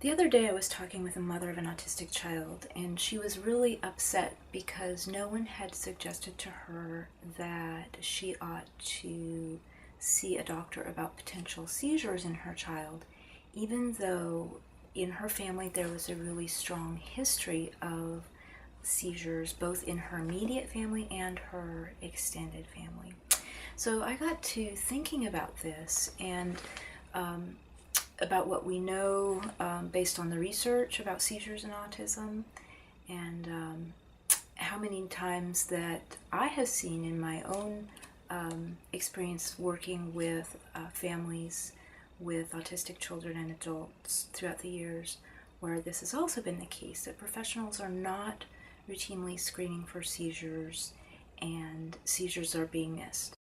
The other day I was talking with a mother of an autistic child, and she was really upset because no one had suggested to her that she ought to see a doctor about potential seizures in her child, even though in her family there was a really strong history of seizures, both in her immediate family and her extended family. So I got to thinking about this and about what we know based on the research about seizures and autism, and how many times that I have seen in my own experience working with families with autistic children and adults throughout the years, where this has also been the case, that professionals are not routinely screening for seizures and seizures are being missed.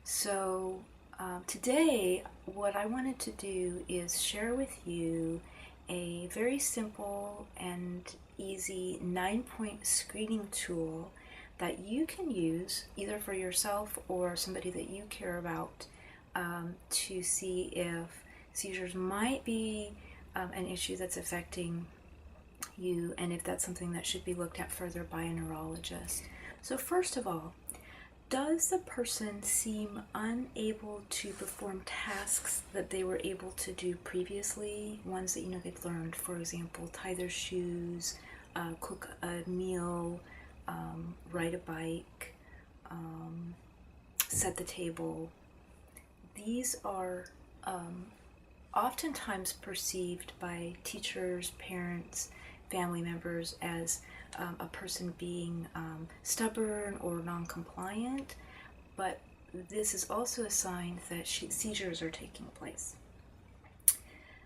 So today, what I wanted to do is share with you a very simple and easy 9-point screening tool that you can use either for yourself or somebody that you care about to see if seizures might be an issue that's affecting you, and if that's something that should be looked at further by a neurologist. So first of all, does the person seem unable to perform tasks that they were able to do previously, ones that they've learned? For example, tie their shoes, cook a meal, ride a bike, set the table. These are oftentimes perceived by teachers, parents, family members as a person being stubborn or non-compliant, but this is also a sign that seizures are taking place.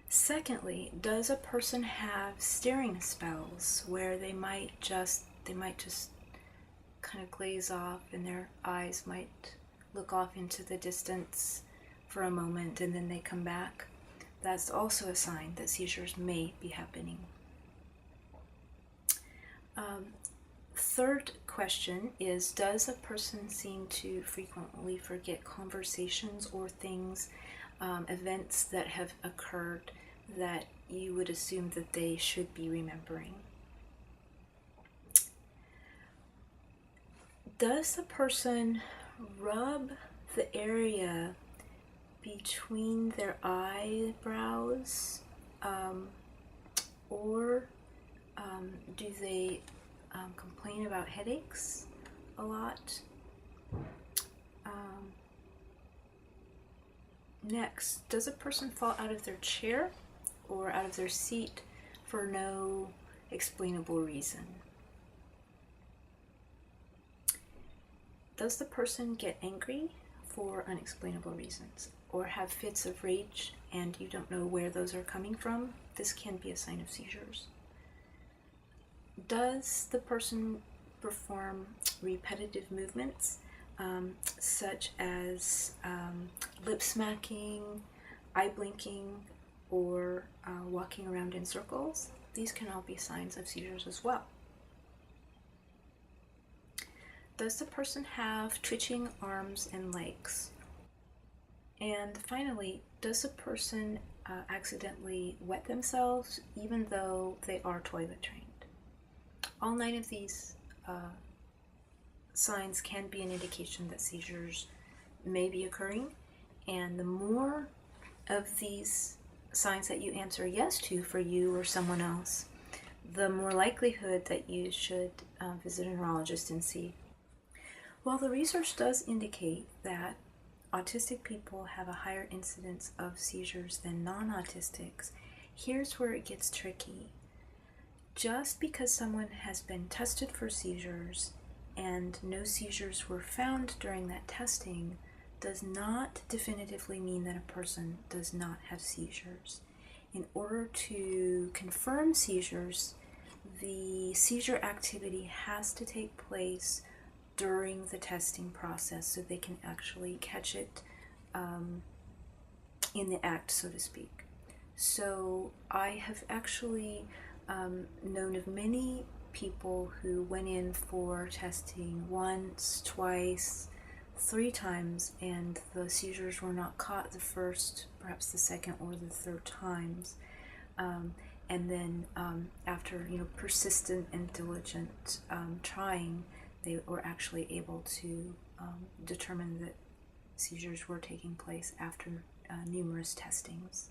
Secondly, does a person have staring spells where they might just kind of glaze off and their eyes might look off into the distance for a moment and then they come back? That's also a sign that seizures may be happening. Third question is, does a person seem to frequently forget conversations or things, events that have occurred that you would assume that they should be remembering? Does the person rub the area between their eyebrows, or do they complain about headaches a lot? Next, does a person fall out of their chair or out of their seat for no explainable reason? Does the person get angry for unexplainable reasons or have fits of rage and you don't know where those are coming from? This can be a sign of seizures. Does the person perform repetitive movements such as lip smacking, eye blinking, or walking around in circles? These can all be signs of seizures as well. Does the person have twitching arms and legs? And finally, does a person accidentally wet themselves even though they are toilet trained? All 9 of these signs can be an indication that seizures may be occurring, and the more of these signs that you answer yes to for you or someone else, the more likelihood that you should visit a neurologist and see. While the research does indicate that autistic people have a higher incidence of seizures than non-autistics, here's where it gets tricky. Just because someone has been tested for seizures and no seizures were found during that testing does not definitively mean that a person does not have seizures. In order to confirm seizures, the seizure activity has to take place during the testing process so they can actually catch it in the act, so to speak. So I have actually known of many people who went in for testing once, twice, 3 times, and the seizures were not caught the first, perhaps the second or the third times. And then after persistent and diligent trying, they were actually able to determine that seizures were taking place after numerous testings.